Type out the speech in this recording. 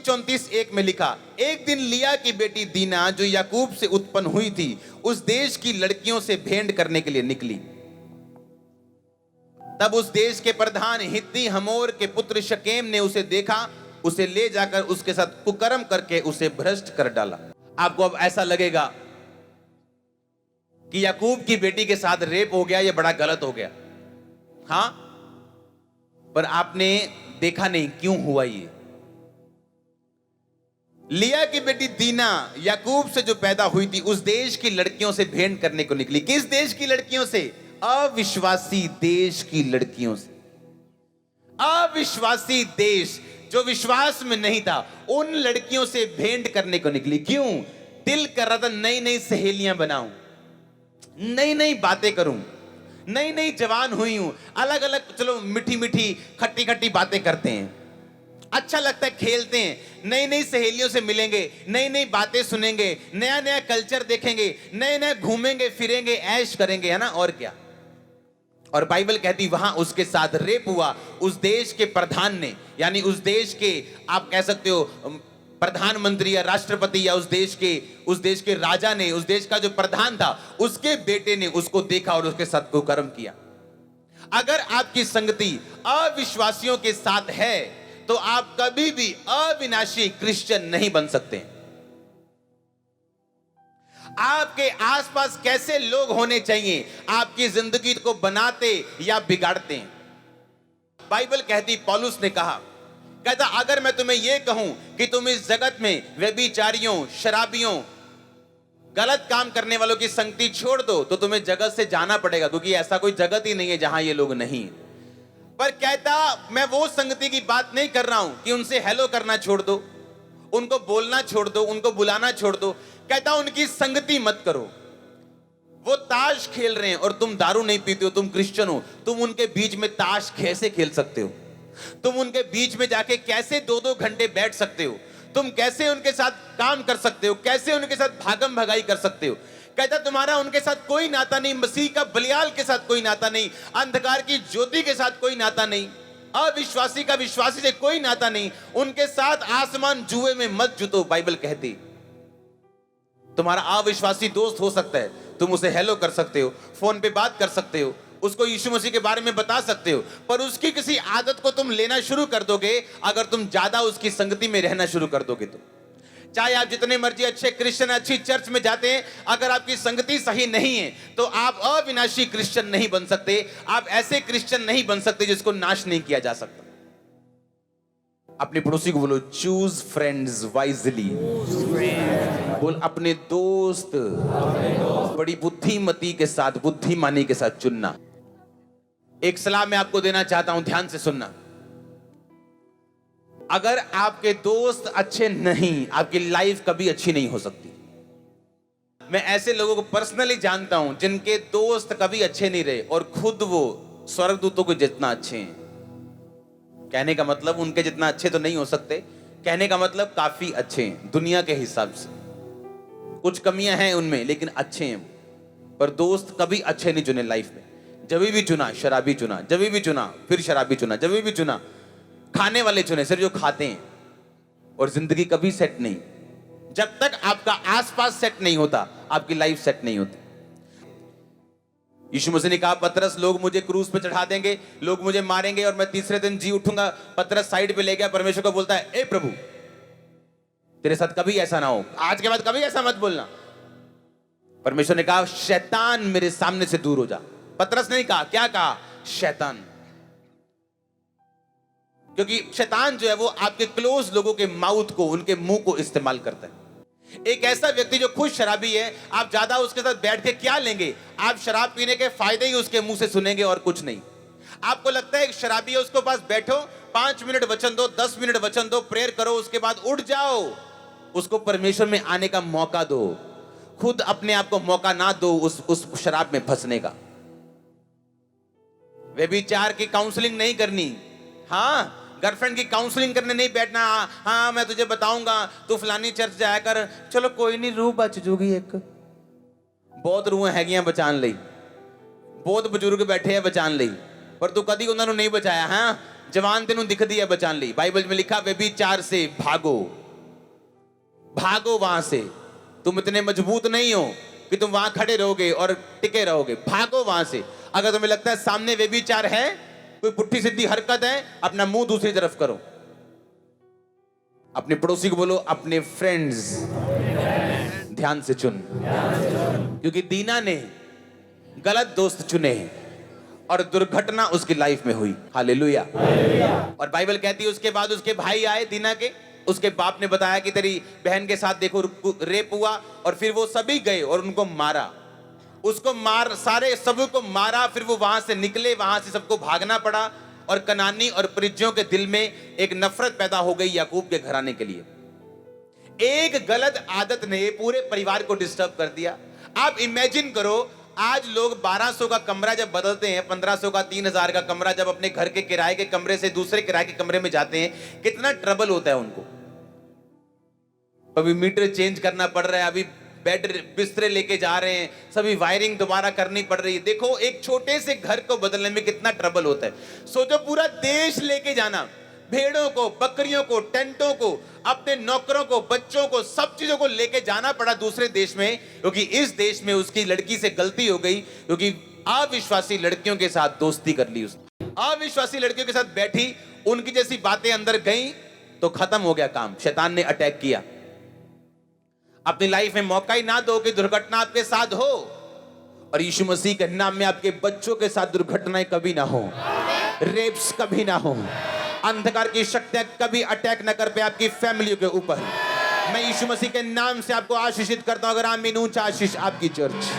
34:1 में लिखा, एक दिन लिया की बेटी दीना जो याकूब से उत्पन्न हुई थी उस देश की लड़कियों से भेंट करने के लिए निकली। तब उस देश के प्रधान हित्ती हमोर के पुत्र शकेम ने उसे देखा, उसे ले जाकर उसके साथ कुकर्म करके उसे भ्रष्ट कर डाला। आपको अब ऐसा लगेगा कि याकूब की बेटी के साथ रेप हो गया, यह बड़ा गलत हो गया। हां, पर आपने देखा नहीं क्यों हुआ ये। लिया की बेटी दीना याकूब से जो पैदा हुई थी उस देश की लड़कियों से भेंट करने को निकली। किस देश की लड़कियों से? अविश्वासी देश की लड़कियों से। अविश्वासी देश जो विश्वास में नहीं था, उन लड़कियों से भेंट करने को निकली। क्यों? दिल कर रहा था नई नई सहेलियां बनाऊं, नई नई बातें करूं, नई नई जवान हुई हूं, अलग अलग चलो मीठी मीठी खट्टी खट्टी बातें करते हैं, अच्छा लगता है, खेलते हैं, नई नई सहेलियों से मिलेंगे, नई नई बातें सुनेंगे, नया नया कल्चर देखेंगे, नए नए घूमेंगे फिरेंगे, ऐश करेंगे, है ना, और क्या। और बाइबल कहती वहां उसके साथ रेप हुआ। उस देश के प्रधान ने, यानी उस देश के आप कह सकते हो प्रधानमंत्री या राष्ट्रपति या उस देश के राजा ने, उस देश का जो प्रधान था, उसके बेटे ने उसको देखा और उसके साथ कुकर्म किया। अगर आपकी संगति अविश्वासियों के साथ है तो आप कभी भी अविनाशी क्रिश्चियन नहीं बन सकते। आपके आसपास कैसे लोग होने चाहिए आपकी जिंदगी को बनाते या बिगाड़ते हैं। बाइबल कहती, पौलुस ने कहा, कहता अगर मैं तुम्हें यह कहूं कि तुम इस जगत में व्यभिचारियों, शराबियों, गलत काम करने वालों की संगति छोड़ दो तो तुम्हें जगत से जाना पड़ेगा, क्योंकि ऐसा कोई जगत ही नहीं है जहां ये लोग नहीं। पर कहता मैं वो संगति की बात नहीं कर रहा हूं कि उनसे हेलो करना छोड़ दो, उनको बोलना छोड़ दो, उनको बुलाना छोड़ दो। कहता उनकी संगति मत करो। वो ताश खेल रहे हैं और तुम दारू नहीं पीते हो, तुम क्रिश्चियन हो, तुम उनके बीच में ताश कैसे खेल सकते हो? तुम उनके बीच में जाके कैसे 2-2 घंटे बैठ सकते हो? तुम कैसे उनके साथ काम कर सकते हो? कैसे उनके साथ भागम भगाई कर सकते हो? कहता तुम्हारा उनके साथ कोई नाता नहीं, मसीह का बलियाल के साथ कोई नाता नहीं, अंधकार की ज्योति के साथ कोई नाता नहीं, अविश्वासी का विश्वासी से कोई नाता नहीं। उनके साथ आसमान जुए में मत जुतो। बाइबल कहती तुम्हारा अविश्वासी दोस्त हो सकता है, तुम उसे हेलो कर सकते हो, फोन पे बात कर सकते हो, उसको यीशु मसीह के बारे में बता सकते हो, पर उसकी किसी आदत को तुम लेना शुरू कर दोगे अगर तुम ज्यादा उसकी संगति में रहना शुरू कर दोगे तो। चाहे आप जितने मर्जी अच्छे क्रिश्चियन, अच्छी चर्च में जाते हैं, अगर आपकी संगति सही नहीं है तो आप अविनाशी क्रिश्चियन नहीं बन सकते। आप ऐसे क्रिश्चियन नहीं बन सकते जिसको नाश नहीं किया जा सकता। अपने पड़ोसी को बोलो, चूज फ्रेंड्स वाइजली। बोल अपने दोस्त बड़ी बुद्धिमती के साथ, बुद्धिमानी के साथ चुनना। एक सलाह मैं आपको देना चाहता हूं, ध्यान से सुनना। अगर आपके दोस्त अच्छे नहीं, आपकी लाइफ कभी अच्छी नहीं हो सकती। मैं ऐसे लोगों को पर्सनली जानता हूं जिनके दोस्त कभी अच्छे नहीं रहे और खुद वो स्वर्गदूतों के जितना अच्छे हैं। कहने का मतलब उनके जितना अच्छे तो नहीं हो सकते, कहने का मतलब काफी अच्छे हैं दुनिया के हिसाब से। कुछ कमियां हैं उनमें लेकिन अच्छे हैं। पर दोस्त कभी अच्छे नहीं चुने लाइफ में। जब भी चुना शराबी चुना, जब भी चुना फिर शराबी चुना, जब भी चुना खाने वाले चुने, सिर्फ जो खाते हैं। और जिंदगी कभी सेट नहीं। जब तक आपका आसपास सेट नहीं होता आपकी लाइफ सेट नहीं होती। यीशु मसीह ने कहा, पतरस लोग मुझे क्रूस पे चढ़ा देंगे, लोग मुझे मारेंगे और मैं तीसरे दिन जी उठूंगा। पतरस साइड पे ले गया, परमेश्वर को बोलता है, ए प्रभु तेरे साथ कभी ऐसा ना हो, आज के बाद कभी ऐसा मत बोलना। परमेश्वर ने कहा, शैतान मेरे सामने से दूर हो जा। पतरस ने कहा, क्या कहा? शैतान। क्योंकि शैतान जो है वो आपके क्लोज लोगों के माउथ को, उनके मुंह को इस्तेमाल करता है। एक ऐसा व्यक्ति जो खुद शराबी है, आप ज्यादा उसके साथ बैठ के क्या लेंगे? आप शराब पीने के फायदे ही उसके मुंह से सुनेंगे और कुछ नहीं। आपको लगता है एक शराबी है, उसके पास बैठो, 5 मिनट वचन दो, 10 मिनट वचन दो, प्रेयर करो, उसके बाद उठ जाओ। उसको परमेश्वर में आने का मौका दो। खुद अपने आप को मौका ना दो उस शराब में फंसने का। व्यभिचार की काउंसलिंग नहीं करनी। हाँ, गर्लफ्रेंड की काउंसलिंग करने नहीं बैठना। हाँ मैं तुझे बताऊंगा, तू फलानी चर्च जाया कर। चलो कोई नहीं, रूह बच जूगी। एक बहुत रूह हैगियां बचान लई, बहुत बुजुर्ग बैठे हैं बचान लई, पर तू कदी उन्होंने नहीं बचाया। हाँ जवान तेनू दिख दिया बचान ली। बाइबल में लिखा व्यभिचार से भागो, भागो वहां से। तुम इतने मजबूत नहीं हो कि तुम वहां खड़े रहोगे और टिके रहोगे, भागो वहां से। अगर तुम्हें लगता है सामने व्यभिचार है, कोई पुट्ठी सीधी हरकत है, अपना मुंह दूसरी तरफ करो। अपने पड़ोसी को बोलो अपने फ्रेंड्स ध्यान से चुन, क्योंकि दीना ने गलत दोस्त चुने हैं और दुर्घटना उसकी लाइफ में हुई। हालेलुया। और बाइबल कहती है उसके बाद उसके भाई आए दीना के, उसके बाप ने बताया कि तेरी बहन के साथ देखो रेप हुआ, और फिर वो सभी गए और उनको मारा, उसको सारे सबों को मारा। फिर वो वहां से निकले, वहां से सबको भागना पड़ा, और कनानी और परिज्जियों के दिल में एक नफरत पैदा हो गई याकूब के घराने के लिए। एक गलत आदत ने पूरे परिवार को डिस्टर्ब कर दिया। आप इमेजिन करो, आज लोग 1200 का कमरा जब बदलते हैं, 1500 का, 3000 का कमरा जब अपने घर के किराए के कमरे से दूसरे किराए के कमरे में जाते हैं, कितना ट्रबल होता है उनको। अभी मीटर चेंज करना पड़ रहा है, अभी बेड बिस्तरे लेके जा रहे हैं, सभी वायरिंग दोबारा करनी पड़ रही है। देखो एक छोटे से घर को बदलने में कितना ट्रबल होता है। सोचो पूरा देश लेके जाना, भेड़ों को, बकरियों को, टेंटों को, अपने नौकरों को, बच्चों को, सब चीजों को लेके जाना पड़ा दूसरे देश में, क्योंकि इस देश में उसकी लड़की से गलती हो गई, क्योंकि अविश्वासी लड़कियों के साथ दोस्ती कर ली उसने। अविश्वासी लड़कियों के साथ बैठी, उनकी जैसी बातें अंदर गई तो खत्म हो गया काम, शैतान ने अटैक किया। अपनी लाइफ में मौका ही ना दो कि दुर्घटना आपके साथ हो, और यीशु मसीह के नाम में आपके बच्चों के साथ दुर्घटनाएं कभी ना हो, रेप्स कभी ना हो, अंधकार की शक्तियां कभी अटैक न कर पे आपकी फैमिली के ऊपर। मैं यीशु मसीह के नाम से आपको आशीषित करता हूं। अगर आमीन ऊंचा आशीष आपकी चर्च।